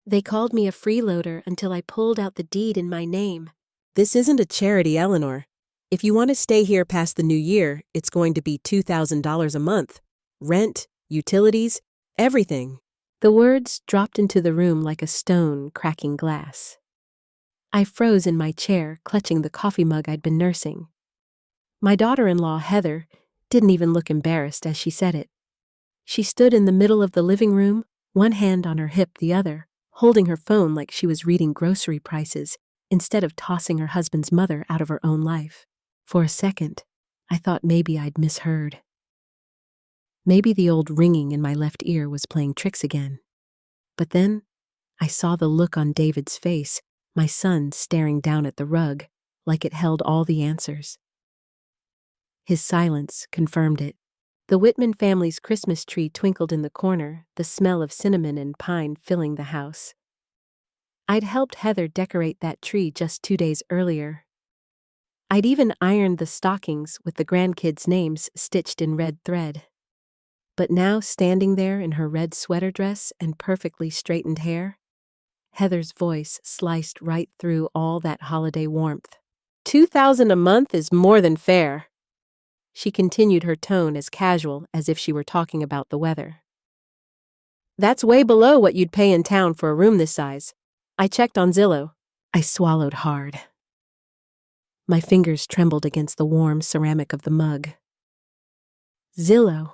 They called me a freeloader until I pulled out the deed in my name. This isn't a charity, Eleanor. If you want to stay here past the new year, it's going to be $2,000 a month. Rent, utilities, everything. The words dropped into the room like a stone cracking glass. I froze in my chair, clutching the coffee mug I'd been nursing. My daughter-in-law, Heather, didn't even look embarrassed as she said it. She stood in the middle of the living room, one hand on her hip, the other, holding her phone like she was reading grocery prices instead of tossing her husband's mother out of her own life. For a second, I thought maybe I'd misheard. Maybe the old ringing in my left ear was playing tricks again. But then, I saw the look on David's face, my son staring down at the rug, like it held all the answers. His silence confirmed it. The Whitman family's Christmas tree twinkled in the corner, the smell of cinnamon and pine filling the house. I'd helped Heather decorate that tree just 2 days earlier. I'd even ironed the stockings with the grandkids' names stitched in red thread. But now, standing there in her red sweater dress and perfectly straightened hair, Heather's voice sliced right through all that holiday warmth. $2,000 a month is more than fair. She continued, her tone as casual as if she were talking about the weather. That's way below what you'd pay in town for a room this size. I checked on Zillow. I swallowed hard. My fingers trembled against the warm ceramic of the mug. Zillow.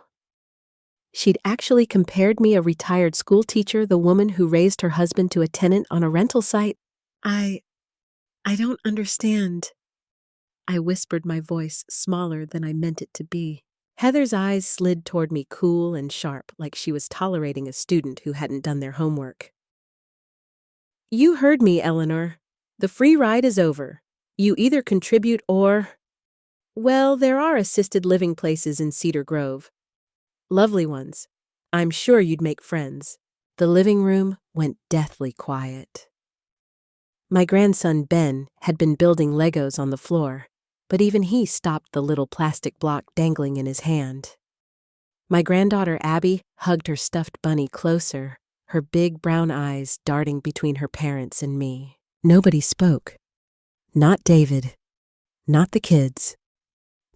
She'd actually compared me, a retired school teacher, the woman who raised her husband, to a tenant on a rental site. I don't understand. I whispered, my voice smaller than I meant it to be. Heather's eyes slid toward me, cool and sharp, like she was tolerating a student who hadn't done their homework. You heard me, Eleanor. The free ride is over. You either contribute or... Well, there are assisted living places in Cedar Grove. Lovely ones. I'm sure you'd make friends. The living room went deathly quiet. My grandson, Ben, had been building Legos on the floor, but even he stopped the little plastic block dangling in his hand. My granddaughter, Abby, hugged her stuffed bunny closer, her big brown eyes darting between her parents and me. Nobody spoke. Not David. Not the kids.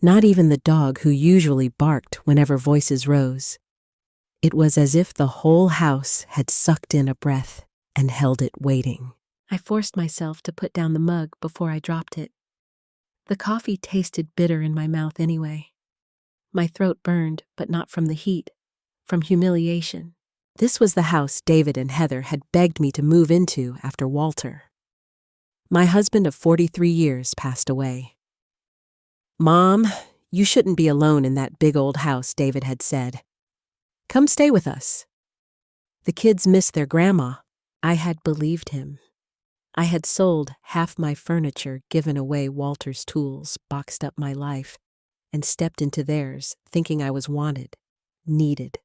Not even the dog who usually barked whenever voices rose. It was as if the whole house had sucked in a breath and held it waiting. I forced myself to put down the mug before I dropped it. The coffee tasted bitter in my mouth anyway. My throat burned, but not from the heat, from humiliation. This was the house David and Heather had begged me to move into after Walter. My husband of 43 years passed away. Mom, you shouldn't be alone in that big old house, David had said. Come stay with us. The kids miss their grandma. I had believed him. I had sold half my furniture, given away Walter's tools, boxed up my life, and stepped into theirs, thinking I was wanted, needed,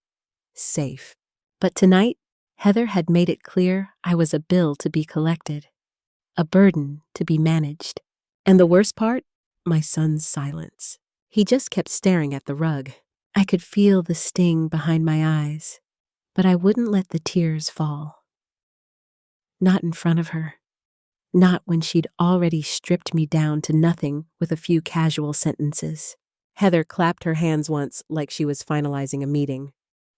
safe. But tonight, Heather had made it clear I was a bill to be collected, a burden to be managed. And the worst part? My son's silence. He just kept staring at the rug. I could feel the sting behind my eyes, but I wouldn't let the tears fall. Not in front of her. Not when she'd already stripped me down to nothing with a few casual sentences. Heather clapped her hands once like she was finalizing a meeting.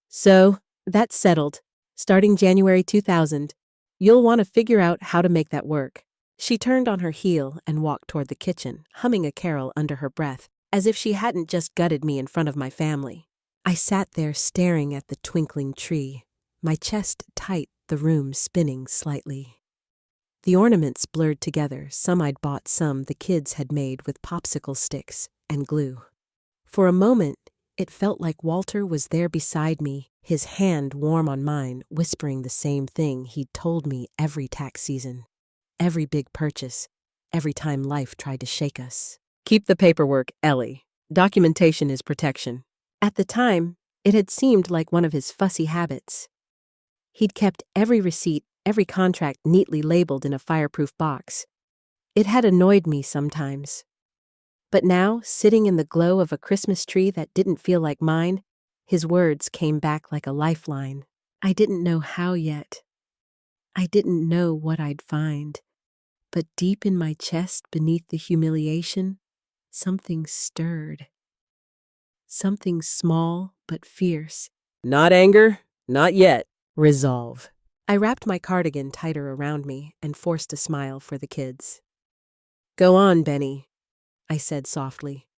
So, that's settled. Starting January 2000, you'll want to figure out how to make that work. She turned on her heel and walked toward the kitchen, humming a carol under her breath, as if she hadn't just gutted me in front of my family. I sat there staring at the twinkling tree, my chest tight, the room spinning slightly. The ornaments blurred together, some I'd bought, some the kids had made with popsicle sticks and glue. For a moment, it felt like Walter was there beside me, his hand warm on mine, whispering the same thing he'd told me every tax season, every big purchase, every time life tried to shake us. Keep the paperwork, Ellie. Documentation is protection. At the time, it had seemed like one of his fussy habits. He'd kept every receipt, every contract neatly labeled in a fireproof box. It had annoyed me sometimes. But now, sitting in the glow of a Christmas tree that didn't feel like mine, his words came back like a lifeline. I didn't know how yet. I didn't know what I'd find, but deep in my chest beneath the humiliation, something stirred. Something small but fierce. Not anger, not yet. Resolve. I wrapped my cardigan tighter around me and forced a smile for the kids. Go on, Benny, I said softly.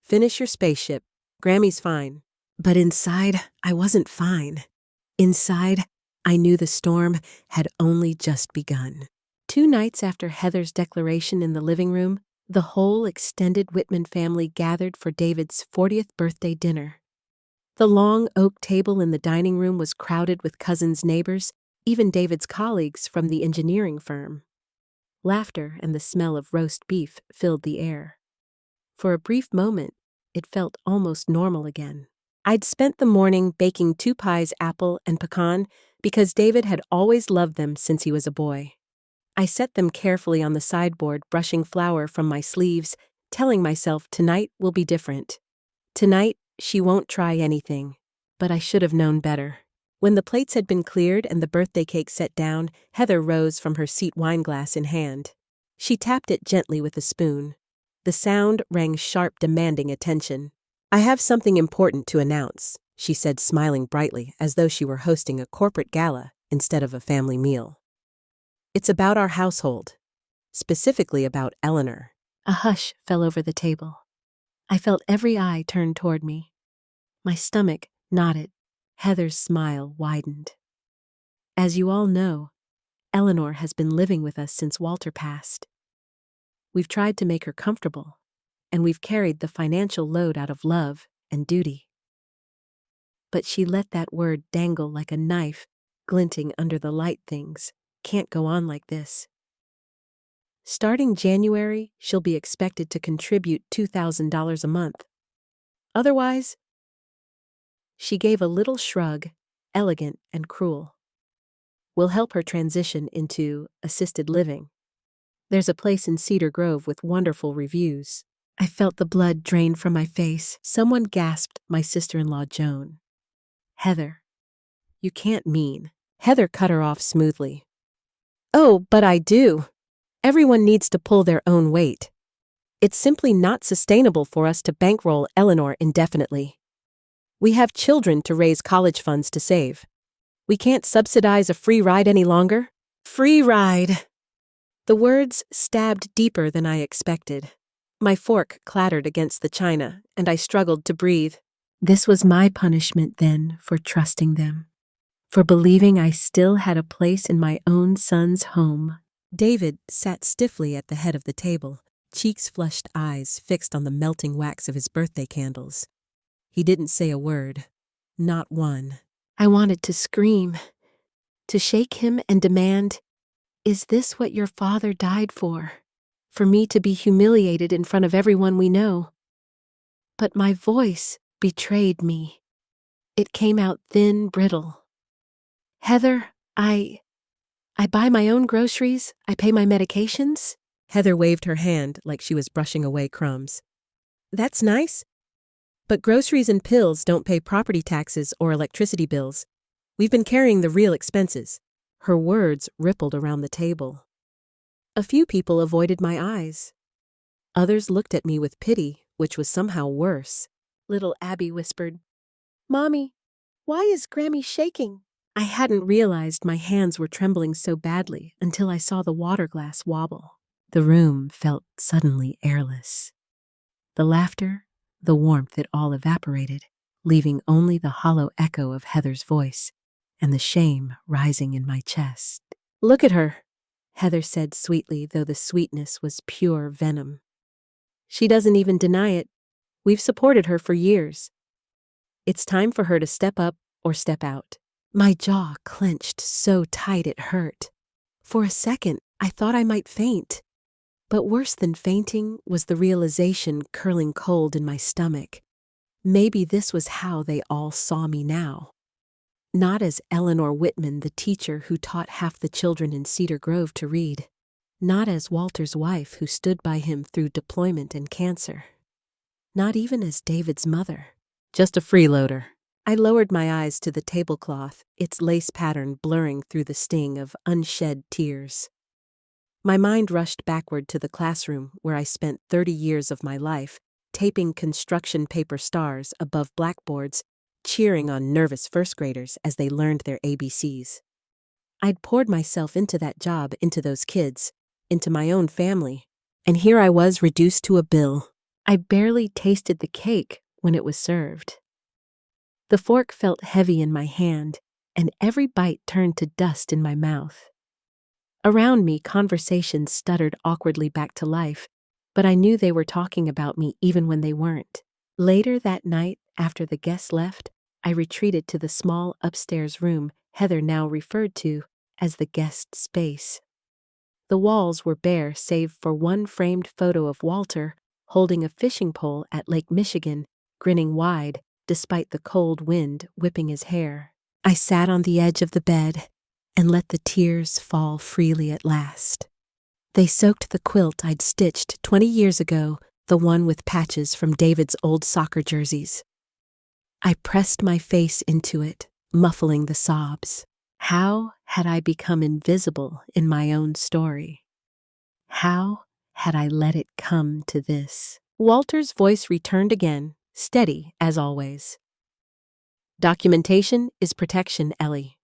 Finish your spaceship. Grammy's fine. But inside, I wasn't fine. Inside, I knew the storm had only just begun. 2 nights after Heather's declaration in the living room, the whole extended Whitman family gathered for David's 40th birthday dinner. The long oak table in the dining room was crowded with cousins' neighbors, even David's colleagues from the engineering firm. Laughter and the smell of roast beef filled the air. For a brief moment, it felt almost normal again. I'd spent the morning baking 2 pies, apple and pecan, because David had always loved them since he was a boy. I set them carefully on the sideboard, brushing flour from my sleeves, telling myself tonight will be different. Tonight, she won't try anything. But I should have known better. When the plates had been cleared and the birthday cake set down, Heather rose from her seat, wineglass in hand. She tapped it gently with a spoon. The sound rang sharp, demanding attention. I have something important to announce, she said, smiling brightly, as though she were hosting a corporate gala instead of a family meal. It's about our household, specifically about Eleanor. A hush fell over the table. I felt every eye turned toward me. My stomach knotted. Heather's smile widened. As you all know, Eleanor has been living with us since Walter passed. We've tried to make her comfortable, and we've carried the financial load out of love and duty. But she let that word dangle like a knife, glinting under the light. Things can't go on like this. Starting January, she'll be expected to contribute $2,000 a month. Otherwise, she gave a little shrug, elegant and cruel. We'll help her transition into assisted living. There's a place in Cedar Grove with wonderful reviews. I felt the blood drain from my face. Someone gasped, my sister-in-law Joan. Heather, you can't mean. Heather cut her off smoothly. Oh, but I do. Everyone needs to pull their own weight. It's simply not sustainable for us to bankroll Eleanor indefinitely. We have children to raise, college funds to save. We can't subsidize a free ride any longer. Free ride. The words stabbed deeper than I expected. My fork clattered against the china, and I struggled to breathe. This was my punishment then for trusting them, for believing I still had a place in my own son's home. David sat stiffly at the head of the table, cheeks flushed, eyes fixed on the melting wax of his birthday candles. He didn't say a word, not one. I wanted to scream, to shake him and demand, "Is this what your father died for? For me to be humiliated in front of everyone we know?" But my voice betrayed me. It came out thin, brittle. Heather, I buy my own groceries, I pay my medications. Heather waved her hand like she was brushing away crumbs. That's nice. But groceries and pills don't pay property taxes or electricity bills. We've been carrying the real expenses. Her words rippled around the table. A few people avoided my eyes. Others looked at me with pity, which was somehow worse. Little Abby whispered, "Mommy, why is Grammy shaking?" I hadn't realized my hands were trembling so badly until I saw the water glass wobble. The room felt suddenly airless. The laughter, the warmth, it all evaporated, leaving only the hollow echo of Heather's voice and the shame rising in my chest. "Look at her," Heather said sweetly, though the sweetness was pure venom. "She doesn't even deny it. We've supported her for years. It's time for her to step up or step out." My jaw clenched so tight it hurt. For a second, I thought I might faint. But worse than fainting was the realization curling cold in my stomach. Maybe this was how they all saw me now. Not as Eleanor Whitman, the teacher who taught half the children in Cedar Grove to read. Not as Walter's wife who stood by him through deployment and cancer. Not even as David's mother. Just a freeloader. I lowered my eyes to the tablecloth, its lace pattern blurring through the sting of unshed tears. My mind rushed backward to the classroom where I spent 30 years of my life, taping construction paper stars above blackboards, cheering on nervous first graders as they learned their ABCs. I'd poured myself into that job, into those kids, into my own family, and here I was reduced to a bill. I barely tasted the cake when it was served. The fork felt heavy in my hand, and every bite turned to dust in my mouth. Around me, conversations stuttered awkwardly back to life, but I knew they were talking about me even when they weren't. Later that night, after the guests left, I retreated to the small upstairs room Heather now referred to as the guest space. The walls were bare save for one framed photo of Walter holding a fishing pole at Lake Michigan, grinning wide despite the cold wind whipping his hair. I sat on the edge of the bed and let the tears fall freely at last. They soaked the quilt I'd stitched 20 years ago, the one with patches from David's old soccer jerseys. I pressed my face into it, muffling the sobs. How had I become invisible in my own story? How had I let it come to this? Walter's voice returned again, steady as always. Documentation is protection, Ellie.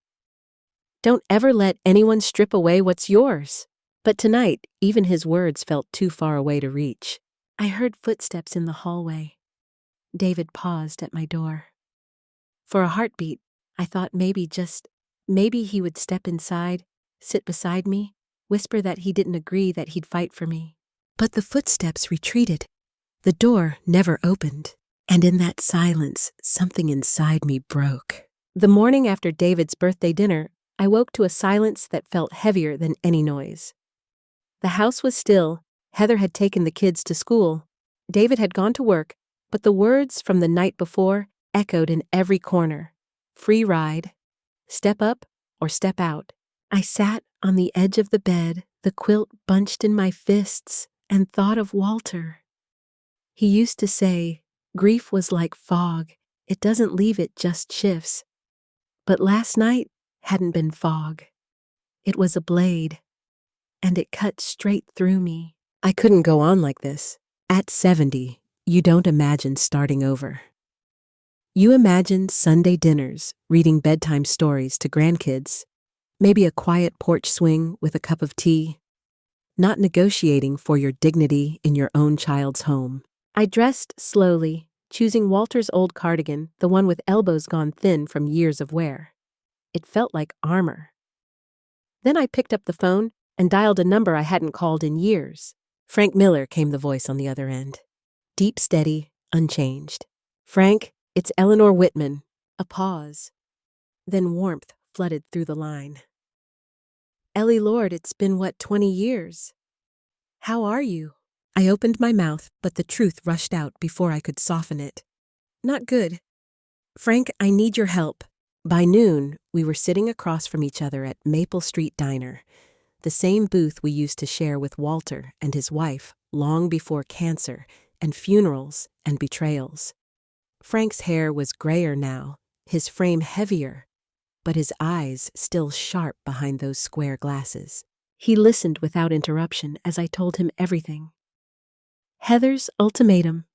Don't ever let anyone strip away what's yours. But tonight, even his words felt too far away to reach. I heard footsteps in the hallway. David paused at my door. For a heartbeat, I thought maybe he would step inside, sit beside me, whisper that he didn't agree that he'd fight for me. But the footsteps retreated. The door never opened. And in that silence, something inside me broke. The morning after David's birthday dinner, I woke to a silence that felt heavier than any noise. The house was still. Heather had taken the kids to school. David had gone to work, but the words from the night before echoed in every corner. Free ride. Step up or step out. I sat on the edge of the bed, the quilt bunched in my fists, and thought of Walter. He used to say, grief was like fog. It doesn't leave, it just shifts. But last night hadn't been fog. It was a blade, and it cut straight through me. I couldn't go on like this. At 70, you don't imagine starting over. You imagine Sunday dinners, reading bedtime stories to grandkids, maybe a quiet porch swing with a cup of tea, not negotiating for your dignity in your own child's home. I dressed slowly, choosing Walter's old cardigan, the one with elbows gone thin from years of wear. It felt like armor. Then I picked up the phone and dialed a number I hadn't called in years. Frank Miller, came the voice on the other end. Deep, steady, unchanged. Frank, it's Eleanor Whitman. A pause. Then warmth flooded through the line. Ellie Lord, it's been 20 years? How are you? I opened my mouth, but the truth rushed out before I could soften it. Not good. Frank, I need your help. By noon, we were sitting across from each other at Maple Street Diner, the same booth we used to share with Walter and his wife long before cancer and funerals and betrayals. Frank's hair was grayer now, his frame heavier, but his eyes still sharp behind those square glasses. He listened without interruption as I told him everything. Heather's ultimatum,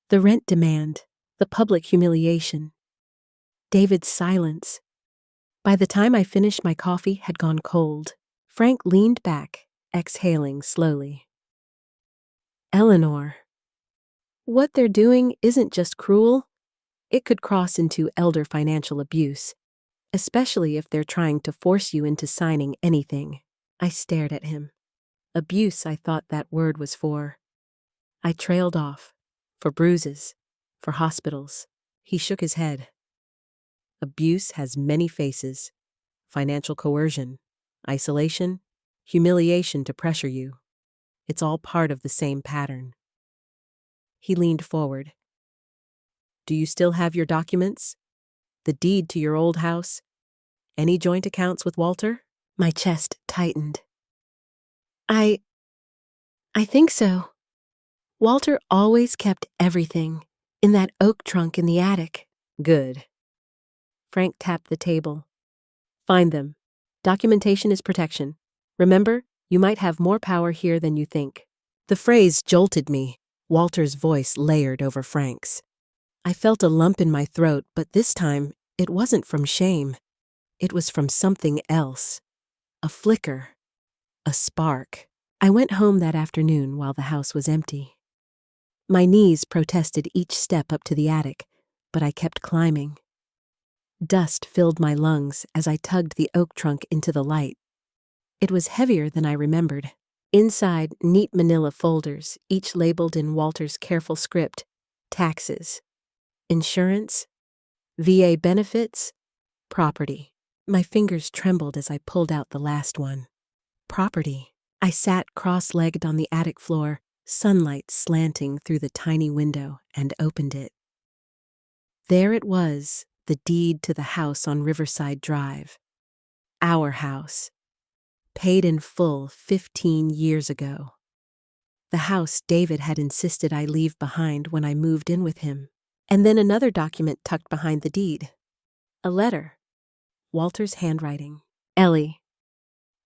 the rent demand, the public humiliation. David's silence. By the time I finished, my coffee had gone cold. Frank leaned back, exhaling slowly. Eleanor. What they're doing isn't just cruel. It could cross into elder financial abuse, especially if they're trying to force you into signing anything. I stared at him. Abuse, I thought that word was for. I trailed off. For bruises. For hospitals. He shook his head. Abuse has many faces. Financial coercion. Isolation. Humiliation to pressure you. It's all part of the same pattern. He leaned forward. Do you still have your documents? The deed to your old house? Any joint accounts with Walter? My chest tightened. I think so. Walter always kept everything in that oak trunk in the attic. Good. Frank tapped the table. Find them. Documentation is protection. Remember, you might have more power here than you think. The phrase jolted me, Walter's voice layered over Frank's. I felt a lump in my throat, but this time, it wasn't from shame. It was from something else. A flicker. A spark. I went home that afternoon while the house was empty. My knees protested each step up to the attic, but I kept climbing. Dust filled my lungs as I tugged the oak trunk into the light. It was heavier than I remembered. Inside, neat manila folders, each labeled in Walter's careful script: taxes, insurance, VA benefits, property. My fingers trembled as I pulled out the last one. Property. I sat cross-legged on the attic floor, sunlight slanting through the tiny window, and opened it. There it was, the deed to the house on Riverside Drive. Our house. Paid in full 15 years ago. The house David had insisted I leave behind when I moved in with him. And then another document tucked behind the deed. A letter. Walter's handwriting. Ellie,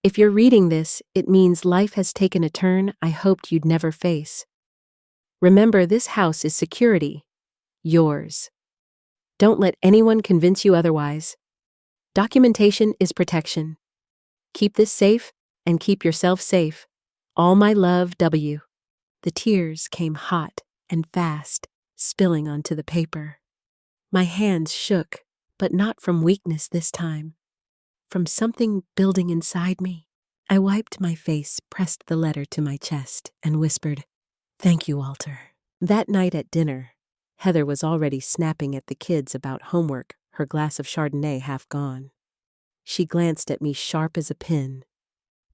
if you're reading this, it means life has taken a turn I hoped you'd never face. Remember, this house is security. Yours. Don't let anyone convince you otherwise. Documentation is protection. Keep this safe and keep yourself safe. All my love, W. The tears came hot and fast, spilling onto the paper. My hands shook, but not from weakness this time. From something building inside me. I wiped my face, pressed the letter to my chest, and whispered, "Thank you, Walter." That night at dinner, Heather was already snapping at the kids about homework, her glass of Chardonnay half gone. She glanced at me sharp as a pin.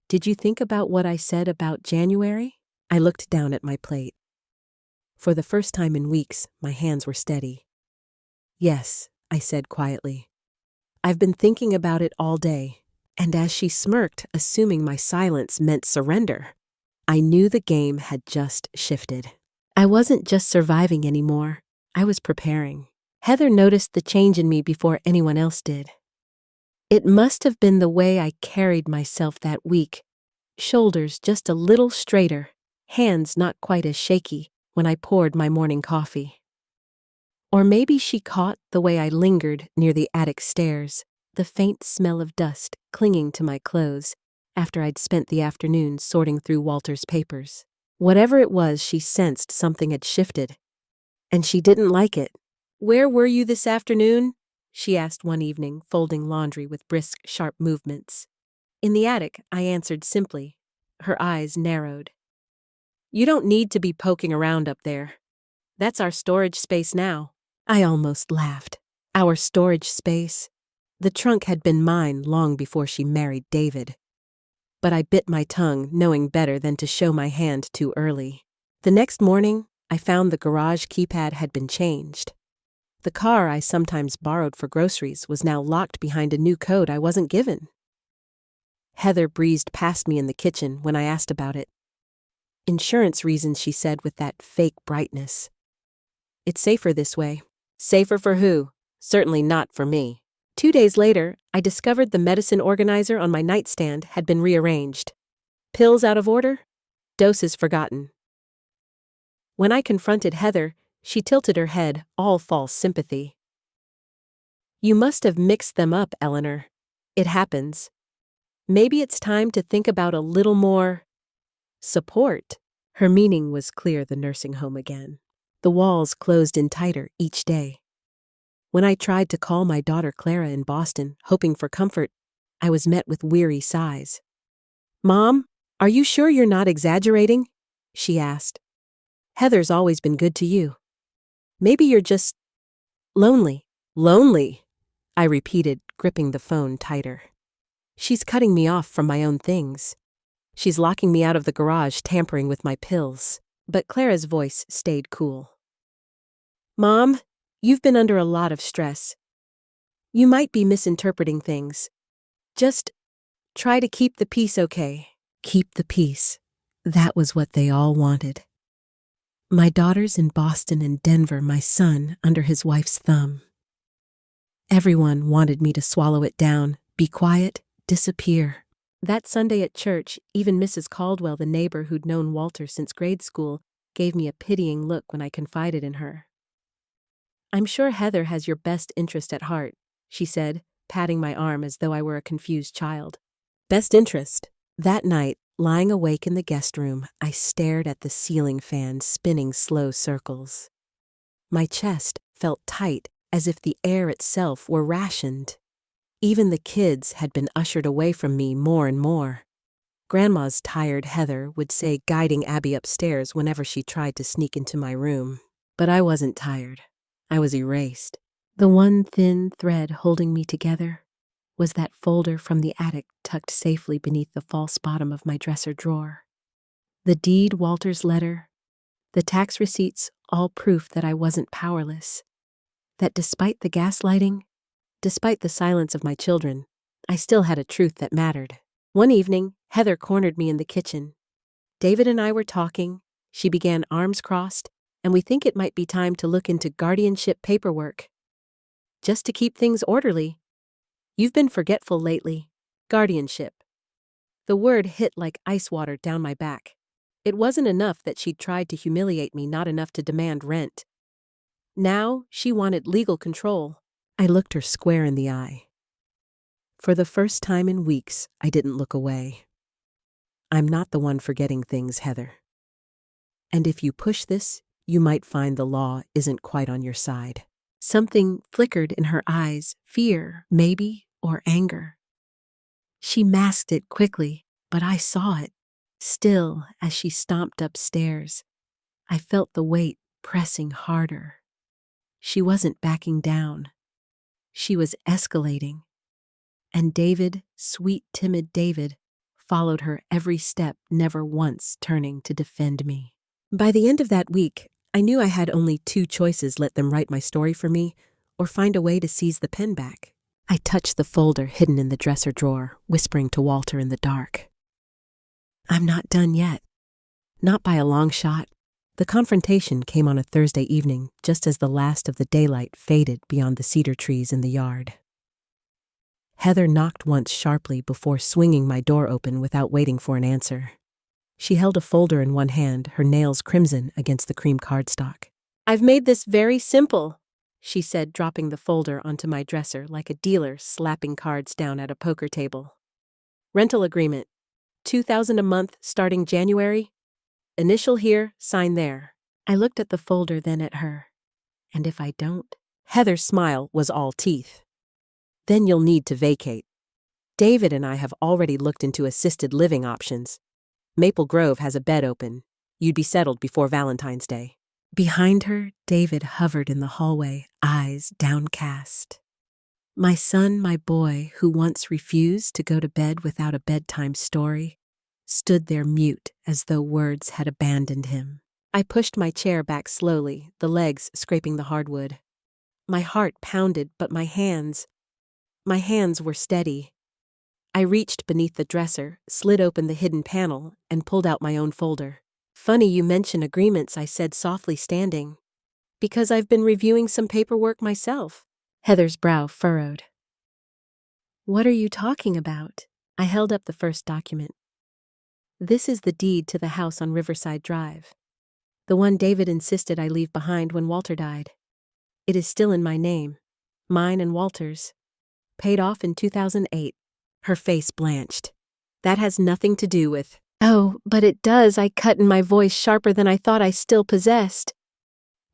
"Did you think about what I said about January?" I looked down at my plate. For the first time in weeks, my hands were steady. "Yes," I said quietly. "I've been thinking about it all day." And as she smirked, assuming my silence meant surrender, I knew the game had just shifted. I wasn't just surviving anymore. I was preparing. Heather noticed the change in me before anyone else did. It must have been the way I carried myself that week. Shoulders just a little straighter, hands not quite as shaky when I poured my morning coffee. Or maybe she caught the way I lingered near the attic stairs, the faint smell of dust clinging to my clothes after I'd spent the afternoon sorting through Walter's papers. Whatever it was, she sensed something had shifted. And she didn't like it. "Where were you this afternoon?" she asked one evening, folding laundry with brisk, sharp movements. "In the attic," I answered simply. Her eyes narrowed. "You don't need to be poking around up there. That's our storage space now." I almost laughed. Our storage space. The trunk had been mine long before she married David. But I bit my tongue, knowing better than to show my hand too early. The next morning, I found the garage keypad had been changed. The car I sometimes borrowed for groceries was now locked behind a new code I wasn't given. Heather breezed past me in the kitchen when I asked about it. "Insurance reasons," she said with that fake brightness. "It's safer this way." "Safer for who? Certainly not for me." 2 days later, I discovered the medicine organizer on my nightstand had been rearranged. Pills out of order, doses forgotten. When I confronted Heather, she tilted her head, all false sympathy. "You must have mixed them up, Eleanor. It happens. Maybe it's time to think about a little more support." Her meaning was clear. The nursing home again. The walls closed in tighter each day. When I tried to call my daughter Clara in Boston, hoping for comfort, I was met with weary sighs. "Mom, are you sure you're not exaggerating?" she asked. "Heather's always been good to you. Maybe you're just lonely." "Lonely?" I repeated, gripping the phone tighter. "She's cutting me off from my own things. She's locking me out of the garage, tampering with my pills." But Clara's voice stayed cool. "Mom, you've been under a lot of stress. You might be misinterpreting things. Just try to keep the peace, okay?" Keep the peace. That was what they all wanted. My daughters in Boston and Denver, my son under his wife's thumb. Everyone wanted me to swallow it down, be quiet, disappear. That Sunday at church, even Mrs. Caldwell, the neighbor who'd known Walter since grade school, gave me a pitying look when I confided in her. "I'm sure Heather has your best interest at heart," she said, patting my arm as though I were a confused child. Best interest? That night, lying awake in the guest room, I stared at the ceiling fan spinning slow circles. My chest felt tight, as if the air itself were rationed. Even the kids had been ushered away from me more and more. Grandma's tired Heather would say, guiding Abby upstairs whenever she tried to sneak into my room. But I wasn't tired. I was erased. The one thin thread holding me together was that folder from the attic tucked safely beneath the false bottom of my dresser drawer. The deed, Walter's letter, the tax receipts, all proof that I wasn't powerless. That despite the gaslighting, despite the silence of my children, I still had a truth that mattered. One evening, Heather cornered me in the kitchen. David and I were talking. She began, arms crossed, and we think it might be time to look into guardianship paperwork. Just to keep things orderly. You've been forgetful lately. Guardianship. The word hit like ice water down my back. It wasn't enough that she'd tried to humiliate me, not enough to demand rent. Now she wanted legal control. I looked her square in the eye. For the first time in weeks, I didn't look away. "I'm not the one forgetting things, Heather. And if you push this, you might find the law isn't quite on your side." Something flickered in her eyes, fear, maybe, or anger. She masked it quickly, but I saw it. Still, as she stomped upstairs, I felt the weight pressing harder. She wasn't backing down. She was escalating. And David, sweet, timid David, followed her every step, never once turning to defend me. By the end of that week, I knew I had only two choices: let them write my story for me, or find a way to seize the pen back. I touched the folder hidden in the dresser drawer, whispering to Walter in the dark. "I'm not done yet." Not by a long shot. The confrontation came on a Thursday evening, just as the last of the daylight faded beyond the cedar trees in the yard. Heather knocked once sharply before swinging my door open without waiting for an answer. She held a folder in one hand, her nails crimson against the cream cardstock. "I've made this very simple," she said, dropping the folder onto my dresser like a dealer slapping cards down at a poker table. "Rental agreement. $2,000 a month starting January. Initial here, sign there." I looked at the folder, then at her. "And if I don't?" Heather's smile was all teeth. "Then you'll need to vacate. David and I have already looked into assisted living options. Maple Grove has a bed open. You'd be settled before Valentine's Day." Behind her, David hovered in the hallway, eyes downcast. My son, my boy, who once refused to go to bed without a bedtime story, stood there mute as though words had abandoned him. I pushed my chair back slowly, the legs scraping the hardwood. My heart pounded, but my hands were steady. I reached beneath the dresser, slid open the hidden panel, and pulled out my own folder. "Funny you mention agreements," I said softly, standing. "Because I've been reviewing some paperwork myself." Heather's brow furrowed. "What are you talking about?" I held up the first document. "This is the deed to the house on Riverside Drive. The one David insisted I leave behind when Walter died. It is still in my name, mine and Walter's. Paid off in 2008. Her face blanched. "That has nothing to do with—" "Oh, but it does," I cut in, my voice sharper than I thought I still possessed.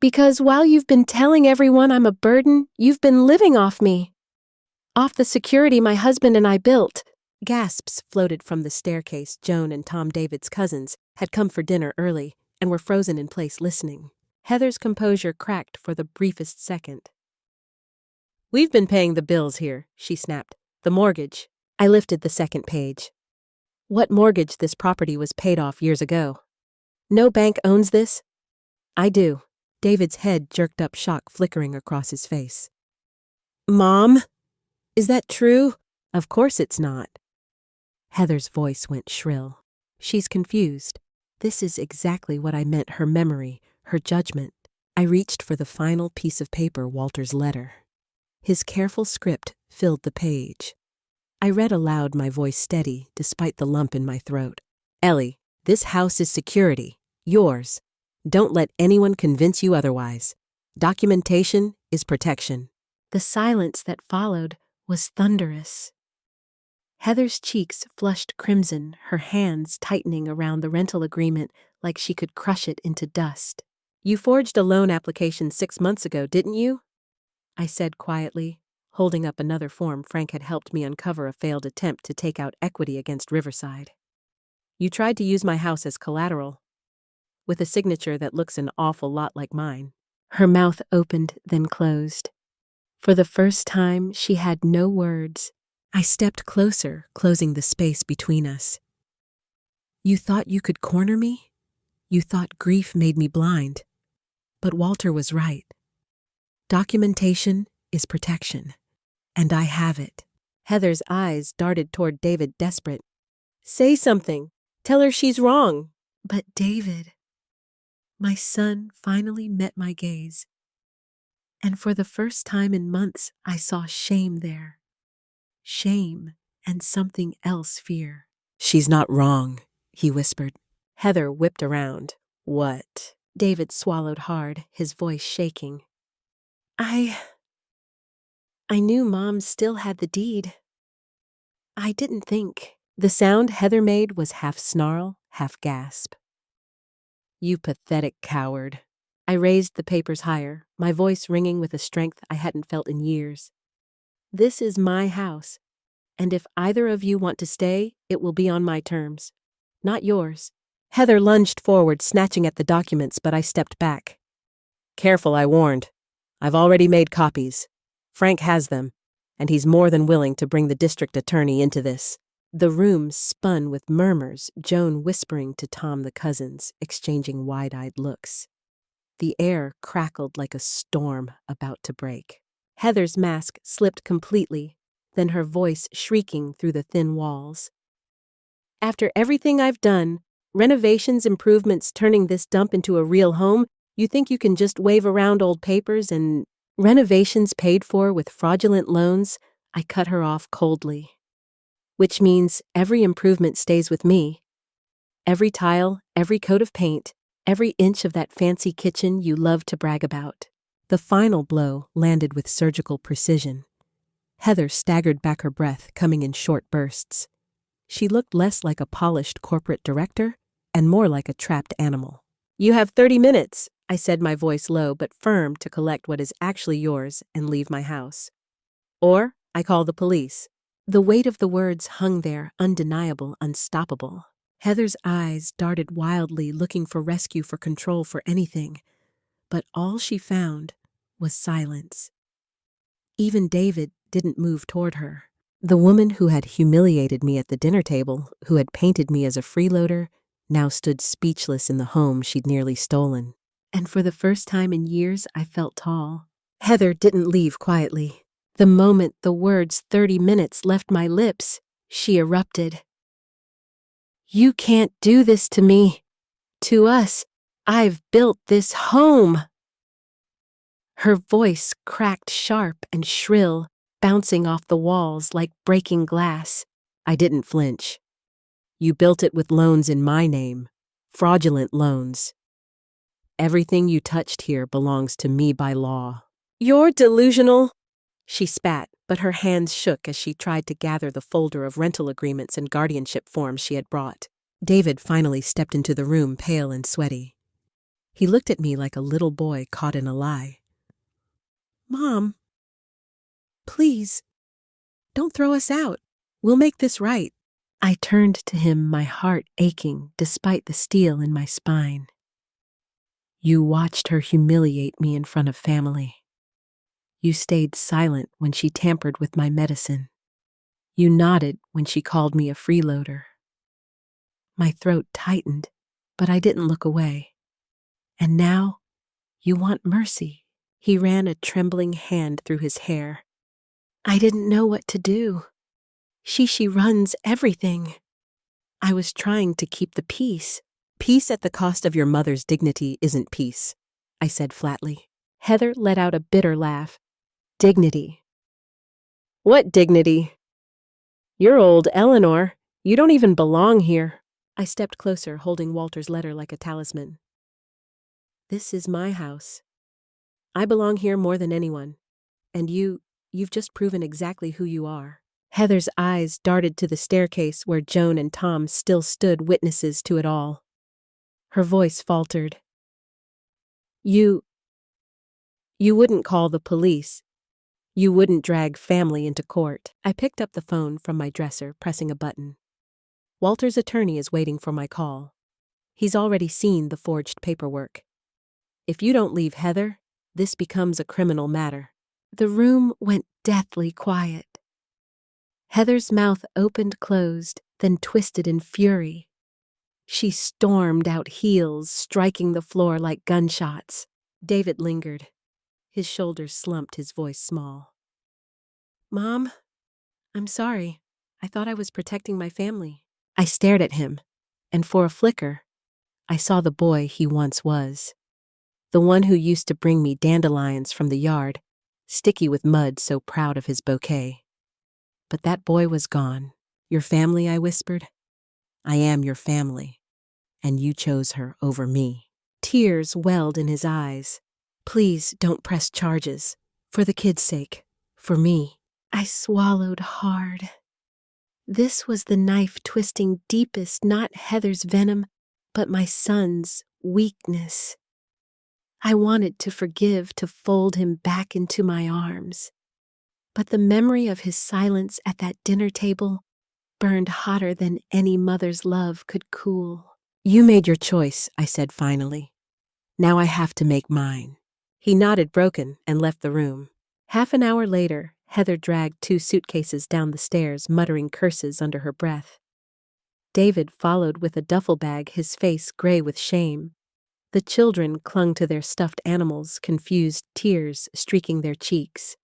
"Because while you've been telling everyone I'm a burden, you've been living off me. Off the security my husband and I built." Gasps floated from the staircase. Joan and Tom, David's cousins, had come for dinner early and were frozen in place listening. Heather's composure cracked for the briefest second. "We've been paying the bills here," she snapped. "The mortgage." I lifted the second page. "What mortgage? This property was paid off years ago." "No bank owns this?" "I do." David's head jerked up, shock flickering across his face. "Mom? Is that true?" "Of course it's not." Heather's voice went shrill. "She's confused. This is exactly what I meant, her memory, her judgment." I reached for the final piece of paper, Walter's letter. His careful script filled the page. I read aloud, my voice steady despite the lump in my throat. Ellie, this house is security. Yours. Don't let anyone convince you otherwise. Documentation is protection. The silence that followed was thunderous. Heather's cheeks flushed crimson, her hands tightening around the rental agreement like she could crush it into dust. You forged a loan application 6 months ago, didn't you? I said quietly, holding up another form Frank had helped me uncover a failed attempt to take out equity against Riverside. You tried to use my house as collateral, with a signature that looks an awful lot like mine. Her mouth opened, then closed. For the first time, she had no words. I stepped closer, closing the space between us. You thought you could corner me? You thought grief made me blind. But Walter was right. Documentation is protection, and I have it. Heather's eyes darted toward David, desperate. Say something. Tell her she's wrong. But David, my son finally met my gaze. And for the first time in months, I saw shame there. Shame and something else, fear. She's not wrong, he whispered. Heather whipped around. What? David swallowed hard, his voice shaking. I knew Mom still had the deed. I didn't think. The sound Heather made was half snarl, half gasp. You pathetic coward. I raised the papers higher, my voice ringing with a strength I hadn't felt in years. This is my house, and if either of you want to stay, it will be on my terms, not yours. Heather lunged forward, snatching at the documents, but I stepped back. Careful, I warned. I've already made copies. Frank has them, and he's more than willing to bring the district attorney into this. The room spun with murmurs, Joan whispering to Tom the cousins, exchanging wide-eyed looks. The air crackled like a storm about to break. Heather's mask slipped completely, then her voice shrieking through the thin walls. After everything I've done, renovations, improvements, turning this dump into a real home, you think you can just wave around old papers and renovations paid for with fraudulent loans? I cut her off coldly. Which means every improvement stays with me. Every tile, every coat of paint, every inch of that fancy kitchen you love to brag about. The final blow landed with surgical precision. Heather staggered back, her breath coming in short bursts. She looked less like a polished corporate director and more like a trapped animal. You have 30 minutes, I said, my voice low but firm, to collect what is actually yours and leave my house. Or I call the police. The weight of the words hung there, undeniable, unstoppable. Heather's eyes darted wildly, looking for rescue, for control, for anything. But all she found was silence. Even David didn't move toward her. The woman who had humiliated me at the dinner table, who had painted me as a freeloader, now stood speechless in the home she'd nearly stolen. And for the first time in years, I felt tall. Heather didn't leave quietly. The moment the words 30 minutes left my lips, she erupted. You can't do this to me. To us. I've built this home. Her voice cracked sharp and shrill, bouncing off the walls like breaking glass. I didn't flinch. You built it with loans in my name, fraudulent loans. Everything you touched here belongs to me by law. You're delusional. She spat, but her hands shook as she tried to gather the folder of rental agreements and guardianship forms she had brought. David finally stepped into the room, pale and sweaty. He looked at me like a little boy caught in a lie. Mom, please, don't throw us out. We'll make this right. I turned to him, my heart aching despite the steel in my spine. You watched her humiliate me in front of family. You stayed silent when she tampered with my medicine. You nodded when she called me a freeloader. My throat tightened, but I didn't look away. And now, you want mercy. He ran a trembling hand through his hair. I didn't know what to do. She runs everything. I was trying to keep the peace. Peace at the cost of your mother's dignity isn't peace, I said flatly. Heather let out a bitter laugh. Dignity. What dignity? You're old Eleanor. You don't even belong here. I stepped closer, holding Walter's letter like a talisman. This is my house. I belong here more than anyone. And you've just proven exactly who you are. Heather's eyes darted to the staircase where Joan and Tom still stood witnesses to it all. Her voice faltered. You wouldn't call the police. You wouldn't drag family into court. I picked up the phone from my dresser, pressing a button. Walter's attorney is waiting for my call. He's already seen the forged paperwork. If you don't leave Heather, this becomes a criminal matter. The room went deathly quiet. Heather's mouth opened-closed, then twisted in fury. She stormed out heels, striking the floor like gunshots. David lingered. His shoulders slumped, his voice small. Mom, I'm sorry. I thought I was protecting my family. I stared at him, and for a flicker, I saw the boy he once was. The one who used to bring me dandelions from the yard, sticky with mud, so proud of his bouquet. But that boy was gone. Your family, I whispered. I am your family, and you chose her over me. Tears welled in his eyes. Please don't press charges. For the kid's sake. For me. I swallowed hard. This was the knife twisting deepest, not Heather's venom, but my son's weakness. I wanted to forgive, to fold him back into my arms. But the memory of his silence at that dinner table burned hotter than any mother's love could cool. You made your choice, I said finally. Now I have to make mine. He nodded broken and left the room. Half an hour later, Heather dragged 2 suitcases down the stairs, muttering curses under her breath. David followed with a duffel bag, his face gray with shame. The children clung to their stuffed animals, confused tears streaking their cheeks.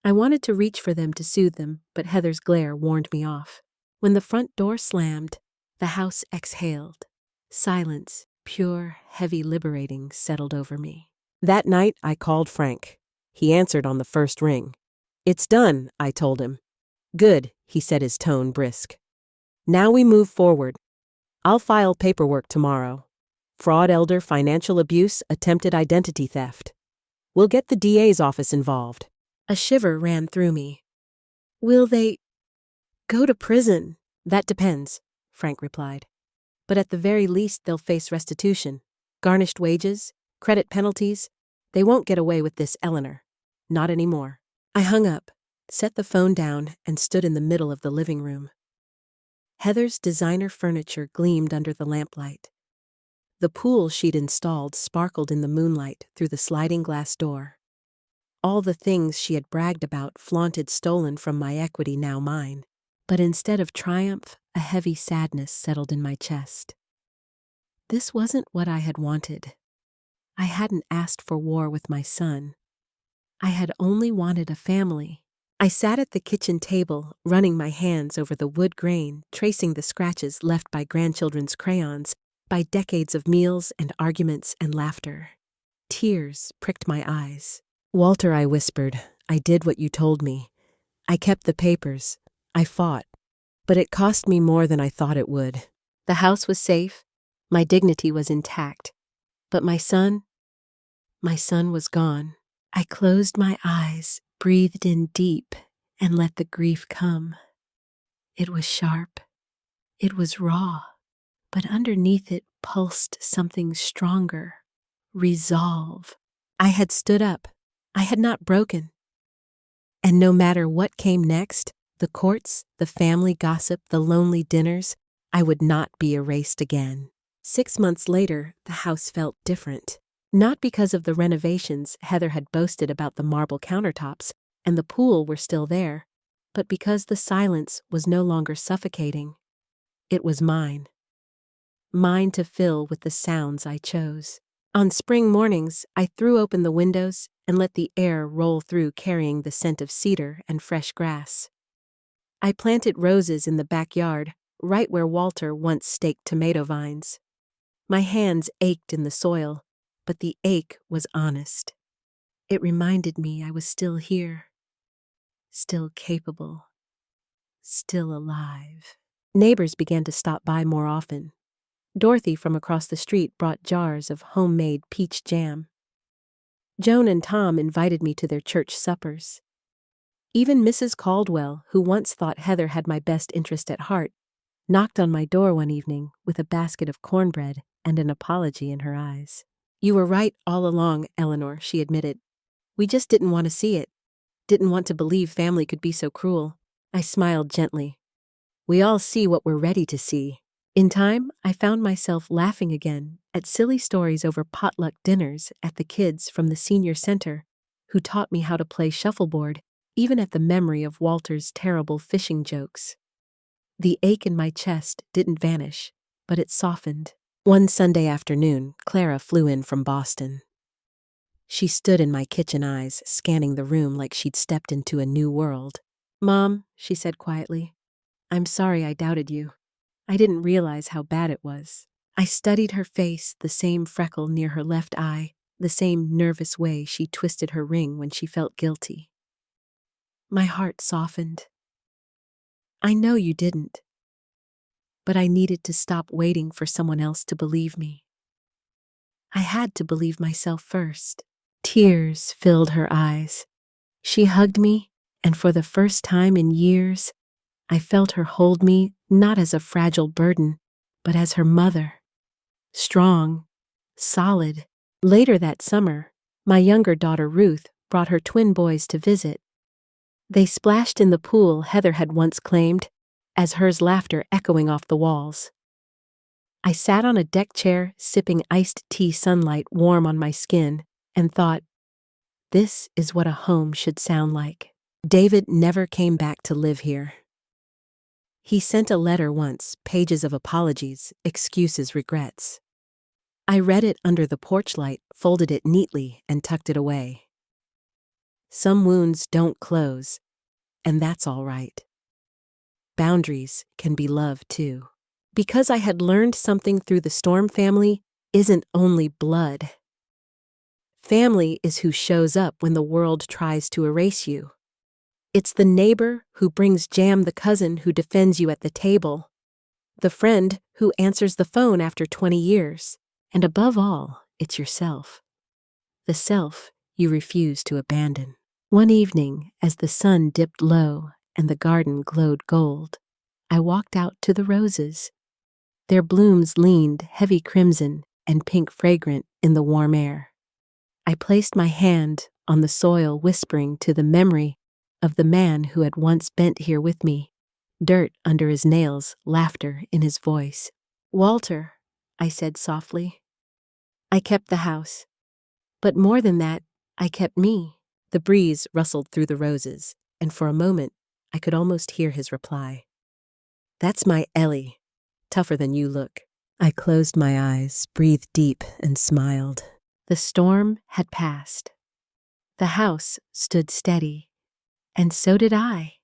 I wanted to reach for them to soothe them, but Heather's glare warned me off. When the front door slammed, the house exhaled. Silence, pure, heavy, liberating, settled over me. That night, I called Frank. He answered on the first ring. It's done, I told him. Good, he said, his tone brisk. Now we move forward. I'll file paperwork tomorrow. Fraud, elder, financial abuse, attempted identity theft. We'll get the DA's office involved. A shiver ran through me. Will they go to prison? That depends, Frank replied. But at the very least, they'll face restitution, garnished wages, credit penalties. They won't get away with this, Eleanor. Not anymore. I hung up, set the phone down, and stood in the middle of the living room. Heather's designer furniture gleamed under the lamplight. The pool she'd installed sparkled in the moonlight through the sliding glass door. All the things she had bragged about, flaunted, stolen from my equity, now mine. But instead of triumph, a heavy sadness settled in my chest. This wasn't what I had wanted. I hadn't asked for war with my son. I had only wanted a family. I sat at the kitchen table, running my hands over the wood grain, tracing the scratches left by grandchildren's crayons, by decades of meals and arguments and laughter. Tears pricked my eyes. Walter, I whispered, I did what you told me. I kept the papers. I fought. But it cost me more than I thought it would. The house was safe. My dignity was intact. But my son was gone. I closed my eyes, breathed in deep, and let the grief come. It was sharp. It was raw. But underneath it pulsed something stronger. Resolve. I had stood up. I had not broken. And no matter what came next, the courts, the family gossip, the lonely dinners, I would not be erased again. 6 months later, the house felt different. Not because of the renovations Heather had boasted about. The marble countertops and the pool were still there, but because the silence was no longer suffocating. It was mine. Mine to fill with the sounds I chose. On spring mornings, I threw open the windows and let the air roll through, carrying the scent of cedar and fresh grass. I planted roses in the backyard, right where Walter once staked tomato vines. My hands ached in the soil, but the ache was honest. It reminded me I was still here. still capable, still alive. Neighbors began to stop by more often. Dorothy from across the street brought jars of homemade peach jam. Joan and Tom invited me to their church suppers. Even Mrs. Caldwell, who once thought Heather had my best interest at heart, knocked on my door one evening with a basket of cornbread and an apology in her eyes. "You were right all along, Eleanor," she admitted. "We just didn't want to see it. Didn't want to believe family could be so cruel." I smiled gently. "We all see what we're ready to see." In time, I found myself laughing again at silly stories over potluck dinners at the kids from the senior center who taught me how to play shuffleboard, even at the memory of Walter's terrible fishing jokes. The ache in my chest didn't vanish, but it softened. One Sunday afternoon, Clara flew in from Boston. She stood in my kitchen eyes, scanning the room like she'd stepped into a new world. "Mom," she said quietly, "I'm sorry I doubted you. I didn't realize how bad it was." I studied her face, the same freckle near her left eye, the same nervous way she twisted her ring when she felt guilty. My heart softened. "I know you didn't. But I needed to stop waiting for someone else to believe me. I had to believe myself first." Tears filled her eyes. She hugged me, and for the first time in years, I felt her hold me not as a fragile burden, but as her mother. Strong, solid. Later that summer, my younger daughter Ruth brought her twin boys to visit. They splashed in the pool Heather had once claimed, as hers laughter echoing off the walls. I sat on a deck chair, sipping iced tea sunlight warm on my skin, and thought, this is what a home should sound like. David never came back to live here. He sent a letter once, pages of apologies, excuses, regrets. I read it under the porch light, folded it neatly, and tucked it away. Some wounds don't close, and that's all right. Boundaries can be love too. Because I had learned something through the Storm family isn't only blood. Family is who shows up when the world tries to erase you. It's the neighbor who brings jam, the cousin who defends you at the table, the friend who answers the phone after 20 years, and above all, it's yourself. The self you refuse to abandon. One evening, as the sun dipped low and the garden glowed gold, I walked out to the roses. Their blooms leaned heavy crimson and pink fragrant in the warm air. I placed my hand on the soil, whispering to the memory of the man who had once bent here with me, dirt under his nails, laughter in his voice. "Walter," I said softly. "I kept the house. But more than that, I kept me." The breeze rustled through the roses, and for a moment, I could almost hear his reply. "That's my Ellie. Tougher than you look." I closed my eyes, breathed deep, and smiled. The storm had passed. The house stood steady, and so did I.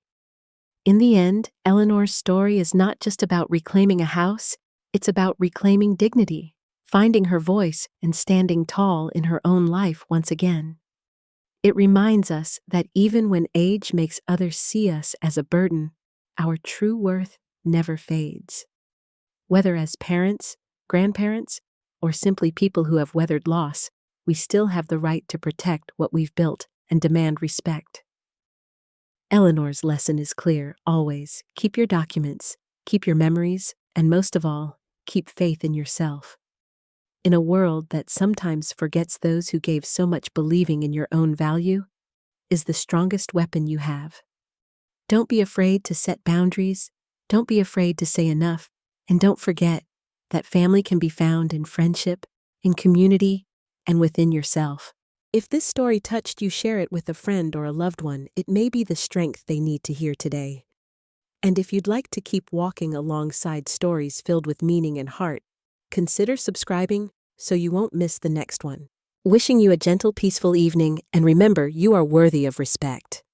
In the end, Eleanor's story is not just about reclaiming a house, it's about reclaiming dignity, finding her voice and standing tall in her own life once again. It reminds us that even when age makes others see us as a burden, our true worth never fades. Whether as parents, grandparents, or simply people who have weathered loss, we still have the right to protect what we've built and demand respect. Eleanor's lesson is clear, always. Keep your documents, keep your memories, and most of all, keep faith in yourself. In a world that sometimes forgets those who gave so much, believing in your own value is the strongest weapon you have. Don't be afraid to set boundaries, don't be afraid to say enough, and don't forget that family can be found in friendship, in community, and within yourself. If this story touched you, share it with a friend or a loved one. It may be the strength they need to hear today. And if you'd like to keep walking alongside stories filled with meaning and heart, consider subscribing so you won't miss the next one. Wishing you a gentle, peaceful evening, and remember, you are worthy of respect.